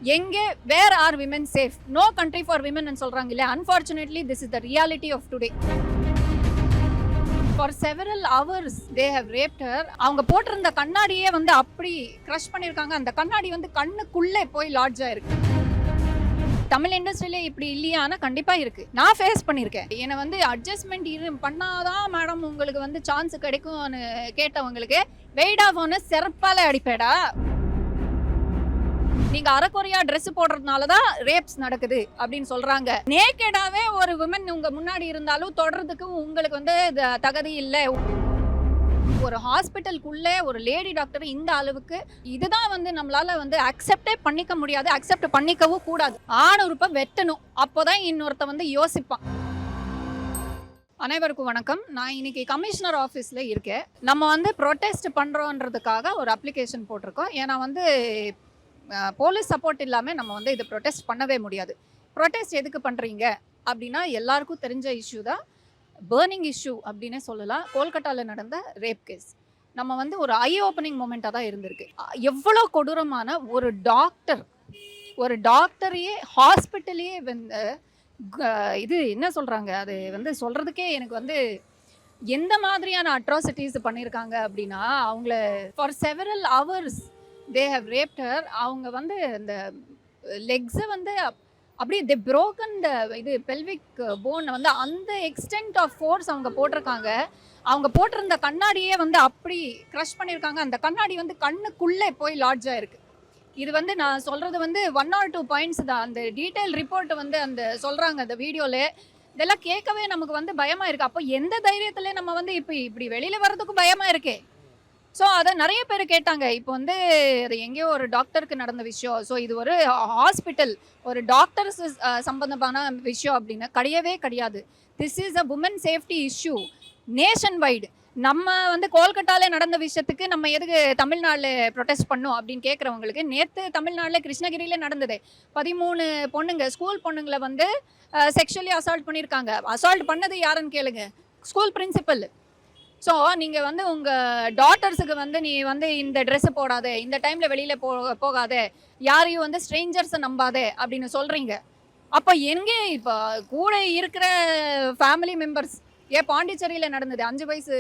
எங்கே where are women safe? No country for women சொல்றாங்க இல்லையா? Unfortunately this is the reality of today. For several hours they have raped her. அவங்க போட்டிருந்த கண்ணாடியே வந்து அப்படி crush பண்ணியிருக்காங்க. அந்த கண்ணாடி வந்து கண்ணுக்குள்ளே போய் லாட்ஜ் ஆயிருக்கு. தமிழ் இண்டஸ்ட்ரியிலே இப்படி இல்லையானா கண்டிப்பா இருக்கு. நான் ஃபேஸ் பண்ணியிருக்கேன். என்னை வந்து அட்ஜஸ்ட்மெண்ட் பண்ணாதான் மேடம் உங்களுக்கு வந்து சான்ஸ் கிடைக்கும்னு கேட்டவங்களுக்கு வெயிட் ஆஃப் ஒன்று செருப்பால அடிப்பேடா. நீங்க அரைக்குறையா ட்ரெஸ் போடுறதுனாலதான் ரேப்ஸ் நடக்குது அப்படின்னு சொல்றாங்க. நேக்கடாவே ஒரு விமன் உங்க முன்னாடி இருந்தாலும் தொடர்றதுக்கு உங்களுக்கு வந்து தகுதி இல்லை. ஒரு ஹாஸ்பிட்டலுக்குள்ளே ஒரு லேடி டாக்டர் இந்த அளவுக்கு இதுதான் வந்து நம்மளால வந்து அக்செப்டே பண்ணிக்க முடியாது. அக்செப்ட் பண்ணிக்கவும் கூடாது. ஆணுறுப்ப வெட்டணும். அப்போதான் இன்னொருத்த வந்து யோசிப்பான். அனைவருக்கும் வணக்கம். நான் இன்னைக்கு கமிஷனர் ஆஃபீஸில் இருக்கேன். நம்ம வந்து ப்ரொடெஸ்ட் பண்ணுறோன்றதுக்காக ஒரு அப்ளிகேஷன் போட்டிருக்கோம். ஏன்னா வந்து போலீஸ் சப்போர்ட் இல்லாமல் நம்ம வந்து இதை ப்ரொடெஸ்ட் பண்ணவே முடியாது. ப்ரொடெஸ்ட் எதுக்கு பண்ணுறீங்க அப்படின்னா எல்லாருக்கும் தெரிஞ்ச இஷ்யூ தான், பேர்னிங் இஷ்யூ அப்படின்னே சொல்லலாம். கோல்கட்டாவில் நடந்த ரேப் கேஸ் நம்ம வந்து ஒரு ஐ ஓப்பனிங் மூமெண்ட்டாக தான் இருந்திருக்கு. எவ்வளோ கொடூரமான ஒரு டாக்டரையே ஹாஸ்பிட்டலையே வந்து இது என்ன சொல்கிறாங்க, அது வந்து சொல்கிறதுக்கே எனக்கு வந்து எந்த மாதிரியான அட்ராசிட்டிஸ் பண்ணியிருக்காங்க அப்படின்னா, அவங்கள for several hours they have raped her. அவங்க வந்து இந்த லெக்ஸை வந்து அப்படியே தே ப்ரோக்கன் த இது பெல்விக் போன் வந்து அந்த எக்ஸ்டென்ட் ஆஃப் ஃபோர்ஸ் அவங்க போட்டிருக்காங்க. அவங்க போட்டிருந்த கண்ணாடியே வந்து அப்படி க்ரஷ் பண்ணியிருக்காங்க. அந்த கண்ணாடி வந்து கண்ணுக்குள்ளே போய் லாட்ஜ் ஆயிருக்கு. இது வந்து நான் சொல்கிறது வந்து 1 or 2 பாயிண்ட்ஸ் தான். அந்த டீட்டெயில் ரிப்போர்ட் வந்து அந்த சொல்கிறாங்க அந்த வீடியோவில். இதெல்லாம் கேட்கவே நமக்கு வந்து பயமாக இருக்குது. அப்போ எந்த தைரியத்தில் நம்ம வந்து இப்படி வெளியில் வர்றதுக்கும் பயமாக இருக்கே. ஸோ அதை நிறைய பேர் கேட்டாங்க. இப்போ வந்து அது எங்கேயோ ஒரு டாக்டருக்கு நடந்த விஷயம். ஸோ இது ஒரு ஹாஸ்பிட்டல், ஒரு டாக்டர்ஸ் சம்பந்தமான விஷயம் அப்படின்னு கிடையவே கிடையாது. This is a woman safety issue nationwide. நம்ம வந்து கோல்கட்டாவில் நடந்த விஷயத்துக்கு நம்ம எதுக்கு தமிழ்நாட்டில் ப்ரொடெஸ்ட் பண்ணோம் அப்படின்னு கேட்குறவங்களுக்கு, நேற்று தமிழ்நாட்டில் கிருஷ்ணகிரியில் நடந்தது. 13 பொண்ணுங்க, ஸ்கூல் பொண்ணுங்களை வந்து செக்ஷுவலி அசால்ட் பண்ணியிருக்காங்க. அசால்ட் பண்ணது யாருன்னு கேளுங்க, ஸ்கூல் பிரின்சிபல். ஸோ நீங்கள் வந்து உங்கள் டாட்டர்ஸுக்கு வந்து நீ வந்து இந்த ட்ரெஸ்ஸு போடாதே, இந்த டைமில் வெளியில் போகாதே, யாரையும் வந்து ஸ்ட்ரேஞ்சர்ஸை நம்பாதே அப்படின்னு சொல்கிறீங்க. அப்போ எங்கே இப்போ கூட இருக்கிற ஃபேமிலி மெம்பர்ஸ்? பாண்டிச்சேரியில் நடந்தது 5 வயசு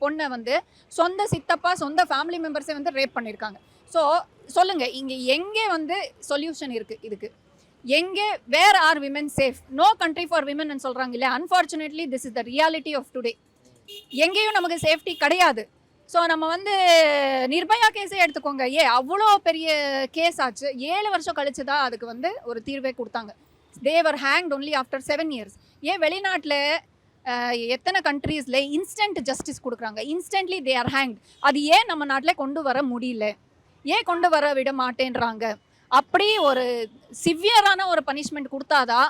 பொண்ணை வந்து சொந்த சித்தப்பா, சொந்த ஃபேமிலி மெம்பர்ஸை வந்து ரேப் பண்ணியிருக்காங்க. ஸோ சொல்லுங்கள், இங்கே எங்கே வந்து சொல்யூஷன் இருக்குது இதுக்கு? எங்கே where are women safe? No country for women சொல்கிறாங்க இல்லையா? Unfortunately this is the reality of today. எங்கேயும் நமக்கு சேஃப்டி கிடையாது. ஸோ நம்ம வந்து நிர்பயா கேஸே எடுத்துக்கோங்க. அவ்வளோ பெரிய கேஸ் ஆச்சு. 7 வருஷம் கழிச்சு தான் அதுக்கு வந்து ஒரு தீர்வே கொடுத்தாங்க. தேவர் ஹேங்க்ட் ஒன்லி ஆஃப்டர் 7 years. வெளிநாட்டில் எத்தனை கண்ட்ரீஸில் இன்ஸ்டன்ட் ஜஸ்டிஸ் கொடுக்குறாங்க, இன்ஸ்டன்ட்லி தே ஆர் ஹேங்க்ட். அது நம்ம நாட்டில் கொண்டு வர முடியல, கொண்டு வர விட மாட்டேன்றாங்க. அப்படி ஒரு சிவியரான ஒரு பனிஷ்மெண்ட் கொடுத்தாதான்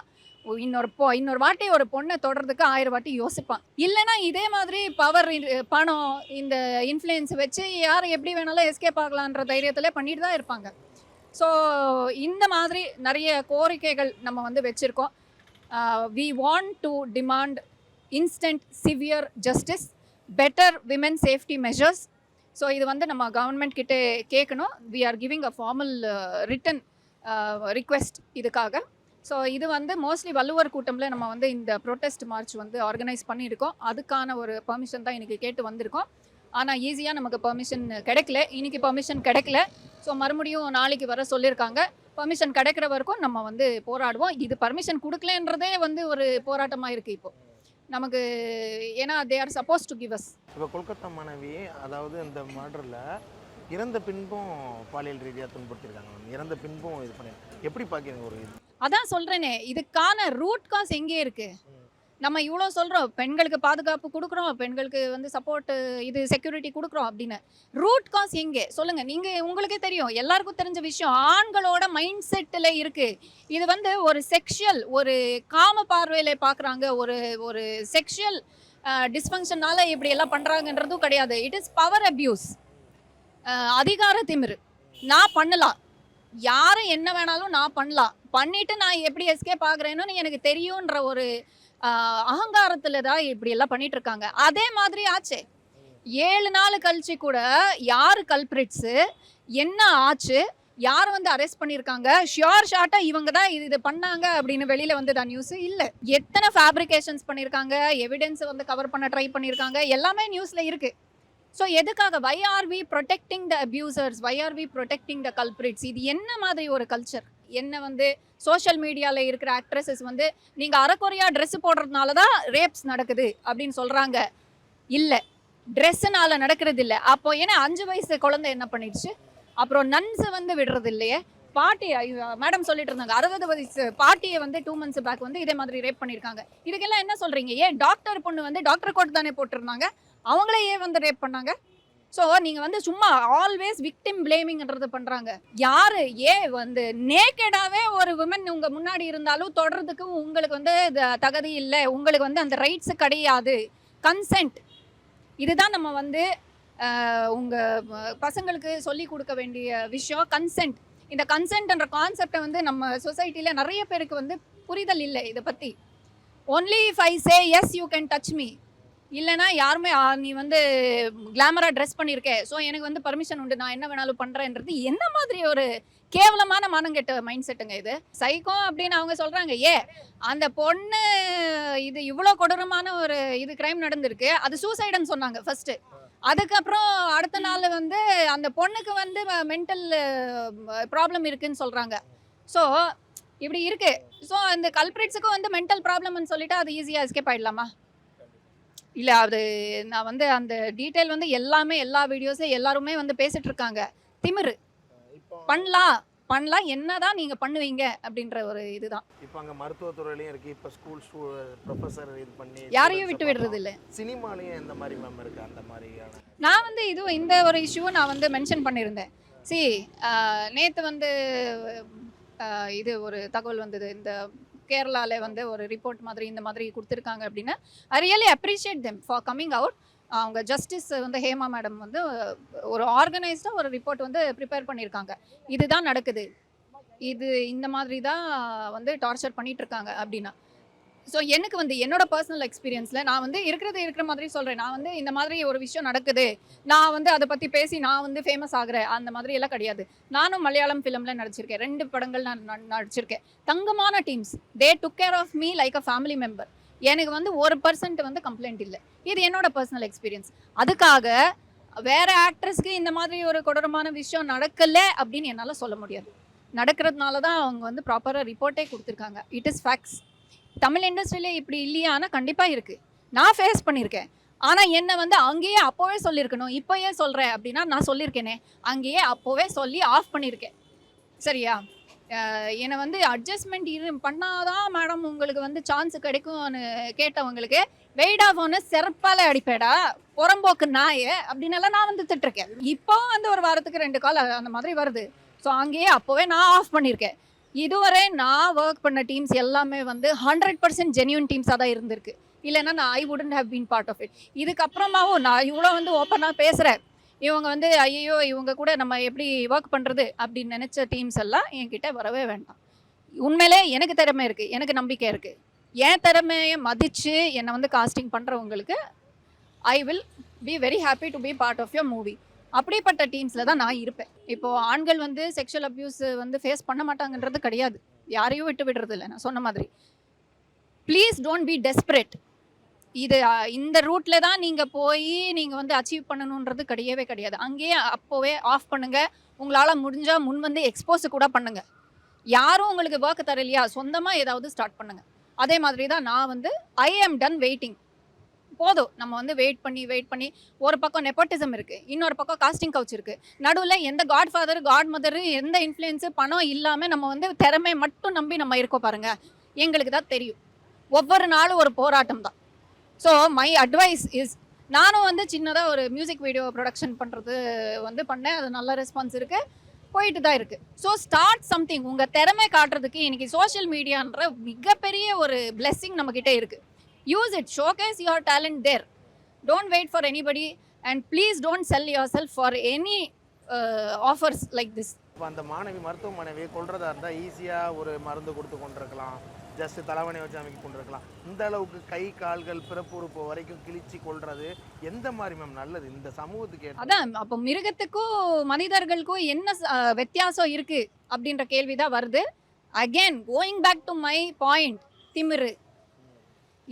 இன்னொரு வாட்டி ஒரு பொண்ணை தொடர்றதுக்கு 1000 வாட்டி யோசிப்பான். இல்லைன்னா இதே மாதிரி பவர், பணம், இந்த இன்ஃப்ளூயன்ஸ் வச்சு யார் எப்படி வேணாலும் எஸ்கேப் ஆகலான்ற தைரியத்தில் பண்ணிட்டு தான் இருப்பாங்க. ஸோ இந்த மாதிரி நிறைய கோரிக்கைகள் நம்ம வந்து வச்சுருக்கோம். We want to demand instant severe justice, better women safety measures. So இது வந்து நம்ம கவர்மெண்ட் கிட்டே கேட்கணும். We are giving a formal written request இதுக்காக. ஸோ இது வந்து மோஸ்ட்லி வள்ளுவர் கூட்டமில் நம்ம வந்து இந்த ப்ரொட்டஸ்ட் மார்ச் வந்து ஆர்கனைஸ் பண்ணியிருக்கோம். அதுக்கான ஒரு பெர்மிஷன் தான் இன்றைக்கி கேட்டு வந்திருக்கோம். ஆனால் ஈஸியாக நமக்கு பெர்மிஷன் கிடைக்கல. இன்றைக்கி பெர்மிஷன் கிடைக்கல. ஸோ மறுபடியும் நாளைக்கு வர சொல்லியிருக்காங்க. பெர்மிஷன் கிடைக்கிற வரைக்கும் நம்ம வந்து போராடுவோம். இது பர்மிஷன் கொடுக்கலன்றதே வந்து ஒரு போராட்டமாக இருக்குது இப்போது நமக்கு. ஏன்னா they are suppose to give us. இப்போ கொல்கத்தா மாணவி, அதாவது இந்த மர்டரில் இறந்த பின்பும் பாலியல் ரீதியாக துன்புறுத்திருக்காங்க. இறந்த பின்பும் இது பண்ணி எப்படி பார்க்குறீங்க? ஒரு இது அதான் சொல்கிறேனே, இதுக்கான ரூட் காஸ் எங்கே இருக்குது? நம்ம இவ்வளோ சொல்கிறோம், பெண்களுக்கு பாதுகாப்பு கொடுக்குறோம், பெண்களுக்கு வந்து சப்போர்ட்டு, இது செக்யூரிட்டி கொடுக்குறோம் அப்படின்னு. ரூட் காஸ் எங்கே சொல்லுங்கள். நீங்கள் உங்களுக்கே தெரியும், எல்லாருக்கும் தெரிஞ்ச விஷயம், ஆண்களோட மைண்ட் செட்டில் இருக்குது. இது வந்து ஒரு செக்ஷுவல், ஒரு காம பார்வையில் பார்க்குறாங்க. ஒரு செக்ஷுவல் டிஸ்ஃபங்க்ஷனால் இப்படி எல்லாம் பண்ணுறாங்கன்றதும் கிடையாது. இட் இஸ் பவர் அப்யூஸ், அதிகார திமிரு. நான் பண்ணலாம், யாரை என்ன வேணாலும் நான் பண்ணலாம், பண்ணிவிட்டு நான் எப்படி எஸ்கேப் ஆகுறேன்னு எனக்கு தெரியுன்ற ஒரு அகங்காரத்தில் தான் இப்படி எல்லாம் பண்ணிட்டு இருக்காங்க. அதே மாதிரி ஆச்சு. 7 நாள் கழிச்சு கூட யார் கல்பிரிட்ஸு, என்ன ஆச்சு, யார் வந்து அரெஸ்ட் பண்ணியிருக்காங்க, ஷியோர் ஷார்ட்டா இவங்க தான் இது பண்ணாங்க அப்படின்னு வெளியில வந்ததா நியூஸ் இல்ல. எத்தனை ஃபேப்ரிகேஷன்ஸ் பண்ணியிருக்காங்க, எவிடன்ஸ் வந்து கவர் பண்ண ட்ரை பண்ணியிருக்காங்க, எல்லாமே நியூஸ்ல இருக்கு. ஸோ எதுக்காக why are we protecting the abusers, why are we protecting the culprits? இது என்ன மாதிரி ஒரு கல்ச்சர்? என்ன வந்து சோஷியல் மீடியாவில் இருக்கிற ஆக்ட்ரஸஸ் வந்து நீங்கள் அரைக்குறையாக ட்ரெஸ் போடுறதுனால தான் ரேப்ஸ் நடக்குது அப்படின்னு சொல்கிறாங்க. இல்லை, ட்ரெஸ்ஸுனால நடக்கிறது இல்லை. அப்போ ஏன்னா 5 வயசு குழந்தை என்ன பண்ணிடுச்சு? அப்புறம் நன்ஸ் வந்து விடுறது இல்லையே. பாட்டி மேடம் சொல்லிட்டு இருந்தாங்க 60 வயசு பாட்டியை வந்து 2 months பேக் வந்து இதே மாதிரி ரேப் பண்ணியிருக்காங்க. இதுக்கெல்லாம் என்ன சொல்கிறீங்க? ஏன் டாக்டர் பொண்ணு வந்து டாக்டர் கோட் தானே போட்டிருந்தாங்க, அவங்களே ஏன் வந்து ரேப் பண்ணாங்க? ஸோ நீங்கள் வந்து சும்மா ஆல்வேஸ் விக்டிம் பிளேமிங்ன்றது பண்ணுறாங்க. யார் ஏன் வந்து நேக்கடாகவே ஒரு விமன் உங்கள் முன்னாடி இருந்தாலும் தொடர்றதுக்கு உங்களுக்கு வந்து தகுதி இல்லை, உங்களுக்கு வந்து அந்த ரைட்ஸு கிடையாது. கன்சென்ட் இதுதான் நம்ம வந்து உங்கள் பசங்களுக்கு சொல்லி கொடுக்க வேண்டிய விஷயம். கன்சென்ட், இந்த கன்சென்ட்ன்ற கான்செப்டை வந்து நம்ம சொசைட்டியில் நிறைய பேருக்கு வந்து புரிதல் இல்லை இதை பற்றி. Only if I say yes you can touch me, இல்லைனா யாருமே நீ வந்து கிளாமராக ட்ரெஸ் பண்ணியிருக்கே ஸோ எனக்கு வந்து பர்மிஷன் உண்டு, நான் என்ன வேணாலும் பண்ணுறேன்றது என்ன மாதிரி ஒரு கேவலமான மானங்கெட்ட மைண்ட் செட்டுங்க இது. சைக்கோ அப்படின்னு அவங்க சொல்கிறாங்க. அந்த பொண்ணு இது இவ்வளோ கொடூரமான ஒரு இது கிரைம் நடந்திருக்கு, அது சூசைடுன்னு சொன்னாங்க ஃபர்ஸ்ட்டு. அதுக்கப்புறம் அடுத்த நாள் வந்து அந்த பொண்ணுக்கு வந்து மென்டல் ப்ராப்ளம் இருக்குன்னு சொல்கிறாங்க. ஸோ இப்படி இருக்கு. ஸோ அந்த கல்பிரிட்ஸுக்கும் வந்து மென்டல் ப்ராப்ளம்னு சொல்லிட்டு அது ஈஸியாக எஸ்கேப் ஆகிடலாமா? இல்லை, அது நான் வந்து அந்த டீட்டெயில் வந்து எல்லாமே எல்லா வீடியோஸும் எல்லாருமே வந்து பேசிட்டு இருக்காங்க. திமிரு பண்ணலாம் என்னதான் நீங்கள் பண்ணுவீங்க அப்படின்ற ஒரு இதுதான். இப்போ அங்கே மருத்துவத்துறையிலையும் இருக்குது, இப்போ ஸ்கூல் ப்ரொஃபஸர் இது பண்ணி யாரையும் விட்டு விடுறது இல்லை. சினிமாலையும் எந்த மாதிரி மேம் இருக்குது அந்த மாதிரியான? நான் வந்து இந்த ஒரு இஷ்யூவை நான் வந்து மென்ஷன் பண்ணியிருந்தேன். நேற்று வந்து இது ஒரு தகவல் வந்தது, இந்த கேரளாவில் வந்து ஒரு ரிப்போர்ட் மாதிரி இந்த மாதிரி கொடுத்துருக்காங்க அப்படின்னு. I really appreciate them for coming out. அவங்க ஜஸ்டிஸ் வந்து ஹேமா மேடம் வந்து ஒரு ஆர்கனைஸ்டாக ஒரு ரிப்போர்ட் வந்து ப்ரிப்பேர் பண்ணியிருக்காங்க. இதுதான் நடக்குது, இது இந்த மாதிரி தான் வந்து டார்ச்சர் பண்ணிகிட்ருக்காங்க அப்படின்னா. ஸோ எனக்கு வந்து என்னோட பர்சனல் எக்ஸ்பீரியன்ஸில் நான் வந்து இருக்கிற மாதிரி சொல்கிறேன். நான் வந்து இந்த மாதிரி ஒரு விஷயம் நடக்குது, நான் வந்து அதை பற்றி பேசி நான் வந்து ஃபேமஸ் ஆகிறேன் அந்த மாதிரி எல்லாம் கிடையாது. நானும் மலையாளம் ஃபிலிமில் நடிச்சிருக்கேன், 2 படங்கள் நான் நடிச்சிருக்கேன். தங்கமான teams, they took care of me like a family member. எனக்கு வந்து 1% வந்து கம்ப்ளைண்ட் இல்லை. இது என்னோட பர்சனல் எக்ஸ்பீரியன்ஸ். அதுக்காக வேறு ஆக்ட்ரஸ்க்கு இந்த மாதிரி ஒரு கொடூரமான விஷயம் நடக்கலை அப்படின்னு என்னால் சொல்ல முடியாது. நடக்கிறதுனால தான் அவங்க வந்து ப்ராப்பராக ரிப்போர்ட்டே கொடுத்துருக்காங்க. It is facts. தமிழ் இண்டஸ்ட்ரியிலே இப்படி இல்லையானா கண்டிப்பாக இருக்குது. நான் ஃபேஸ் பண்ணியிருக்கேன். ஆனால் என்னை வந்து அங்கேயே அப்போவே சொல்லியிருக்கணும், இப்போ ஏன் சொல்கிறேன் அப்படின்னா நான் சொல்லியிருக்கேனே, அங்கேயே அப்போவே சொல்லி ஆஃப் பண்ணியிருக்கேன். சரியா? என்னை வந்து அட்ஜஸ்ட்மெண்ட் பண்ணாதான் மேடம் உங்களுக்கு வந்து சான்ஸ் கிடைக்கும்னு கேட்டவங்களுக்கு வெயிட் ஆஃப் ஒன்று செருப்பால் அடிப்பேடா புறம்போக்கு நாயே அப்படின்னெல்லாம் நான் வந்து திட்டிருக்கேன். இப்போ வந்து ஒரு வாரத்துக்கு 2 கால் அந்த மாதிரி வருது. ஸோ அங்கேயே அப்போவே நான் ஆஃப் பண்ணியிருக்கேன். இதுவரை நான் ஒர்க் பண்ண டீம்ஸ் எல்லாமே வந்து 100% ஜென்யூன் டீம்ஸாக தான் இருந்திருக்கு. இல்லைன்னா நான் I wouldn't have been part of it. இதுக்கப்புறமாவும் நான் இவ்வளோ வந்து ஓப்பனாக பேசுகிறேன். இவங்க வந்து ஐயோ இவங்க கூட நம்ம எப்படி ஒர்க் பண்ணுறது அப்படின்னு நினச்ச டீம்ஸ் எல்லாம் என்கிட்ட வரவே வேண்டாம். உண்மையிலே எனக்கு திறமை இருக்குது, எனக்கு நம்பிக்கை இருக்குது. என் திறமையை மதித்து என்னை வந்து காஸ்டிங் பண்ணுறவங்களுக்கு I will be very happy to be part of your movie. அப்படிப்பட்ட டீம்ஸில் தான் நான் இருப்பேன். இப்போது ஆண்கள் வந்து செக்ஷுவல் அப்யூஸ் வந்து ஃபேஸ் பண்ண மாட்டாங்கன்றது கிடையாது, யாரையும் விட்டு விடுறது இல்லை. நான் சொன்ன மாதிரி ப்ளீஸ் டோன்ட் பி டெஸ்பரேட். இது இந்த ரூட்டில் தான் நீங்கள் போய் நீங்கள் வந்து அச்சீவ் பண்ணணுன்றது கிடையவே கிடையாது. அங்கேயே அப்போவே ஆஃப் பண்ணுங்கள். உங்களால் முடிஞ்சால் முன் வந்து எக்ஸ்போஸ் கூட பண்ணுங்கள். யாரும் உங்களுக்கு ஒர்க் தரலையா, சொந்தமாக ஏதாவது ஸ்டார்ட் பண்ணுங்கள். அதே மாதிரி தான் நான் வந்து ஐ ஆம் டன் வெயிட்டிங். போதும், நம்ம வந்து வெயிட் பண்ணி ஒரு பக்கம் நெப்போட்டிசம் இருக்குது, இன்னொரு பக்கம் காஸ்டிங் கவுச் இருக்குது, நடுவில் எந்த காட் ஃபாதர் காட் மதரு எந்த இன்ஃப்ளூயன்ஸு பணம் இல்லாமல் நம்ம வந்து திறமை மட்டும் நம்பி நம்ம இருக்கோம் பாருங்கள். எங்களுக்கு தான் தெரியும் ஒவ்வொரு நாளும் ஒரு போராட்டம் தான். ஸோ மை அட்வைஸ் இஸ், நானும் வந்து சின்னதாக ஒரு மியூசிக் வீடியோ ப்ரொடக்ஷன் பண்ணுறது வந்து பண்ணேன். அது நல்ல ரெஸ்பான்ஸ் இருக்குது, போயிட்டு தான் இருக்குது. So start something. உங்கள் திறமை காட்டுறதுக்கு இன்றைக்கி சோஷியல் மீடியான்ற மிகப்பெரிய ஒரு பிளெஸ்ஸிங் நம்மக்கிட்டே இருக்குது. Use it, showcase your talent there. Don't wait for anybody and please don't sell yourself for any offers like this. அந்த மாணவி மருத்துவ மாணவியை கொல்றதா இருந்தால் ஈஸியாக ஒரு மருந்து கொடுத்து கொண்டிருக்கலாம், ஜஸ்ட் தலைவணி வச்சு அமைக்க கொண்டிருக்கலாம். இந்த அளவுக்கு கை கால்கள் பிறப்புறுப்பு வரைக்கும் கிழிச்சு கொள்றது எந்த மாதிரி மேம் நல்லது இந்த சமூகத்துக்கு அதான் அப்போ மிருகத்துக்கும் மனிதர்களுக்கும் என்ன வித்தியாசம் இருக்கு அப்படின்ற கேள்விதான் வருது. Again going back to my point, Thimiru.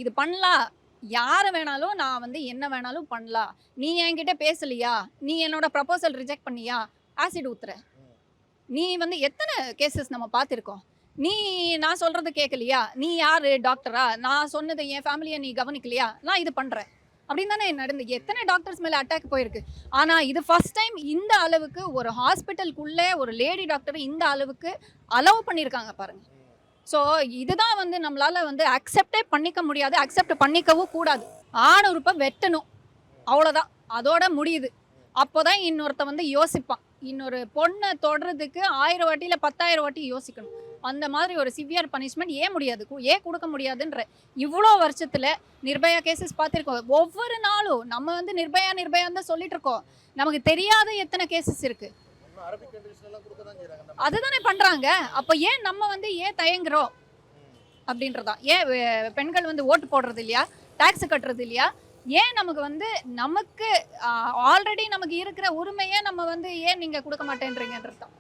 இது பண்ணலாம், யாரை வேணாலும் நான் வந்து என்ன வேணாலும் பண்ணலாம். நீ என்கிட்ட பேசலையா, நீ என்னோட ப்ரப்போசல் ரிஜெக்ட் பண்ணியா, ஆசிட் ஊத்துற. நீ வந்து எத்தனை கேசஸ் நம்ம பார்த்துருக்கோம். நீ நான் சொல்றது கேட்கலையா, நீ யாரு டாக்டரா, நான் சொன்னதை என் ஃபேமிலியை நீ கவனிக்கலையா, நான் இது பண்றேன் அப்படின்னு தானே நடந்து எத்தனை டாக்டர்ஸ் மேலே அட்டாக் போயிருக்கு. ஆனால் இது ஃபர்ஸ்ட் டைம் இந்த அளவுக்கு ஒரு ஹாஸ்பிட்டலுக்குள்ளே ஒரு லேடி டாக்டர் இந்த அளவுக்கு அலோவ் பண்ணியிருக்காங்க பாருங்க. ஸோ இதுதான் வந்து நம்மளால வந்து அக்செப்டே பண்ணிக்க முடியாது, அக்செப்ட் பண்ணிக்கவும் கூடாது. ஆணுறுப்பை வெட்டணும், அவ்வளோதான், அதோட முடியுது. அப்போதான் இன்னொருத்த வந்து யோசிப்பான். இன்னொரு பொண்ணை தொடுறதுக்கு 1000 வாட்டி இல்லை 10,000 வாட்டி யோசிக்கணும். அந்த மாதிரி ஒரு சிவியர் பனிஷ்மெண்ட் ஏன் முடியாது, ஏன் கொடுக்க முடியாதுன்ற இவ்வளோ வருஷத்தில் நிர்பயா கேசஸ் பார்த்துருக்கோம். ஒவ்வொரு நாளும் நம்ம வந்து நிர்பயா நிர்பயான்னு தான் சொல்லிட்டு இருக்கோம். நமக்கு தெரியாத எத்தனை கேசஸ் இருக்கு, அதுதானே பண்றாங்க. அப்போ ஏன் நம்ம வந்து ஏன் தயங்குறோம் அப்படின்றதான். ஏன் பெண்கள் வந்து ஓட்டு போடுறது இல்லையா, டாக்ஸ் கட்டுறது இல்லையா, ஏன் நமக்கு வந்து நமக்கு ஆல்ரெடி நமக்கு இருக்கிற உரிமையை நம்ம வந்து ஏன் நீங்க கொடுக்க மாட்டேன்றீங்கன்றது தான்.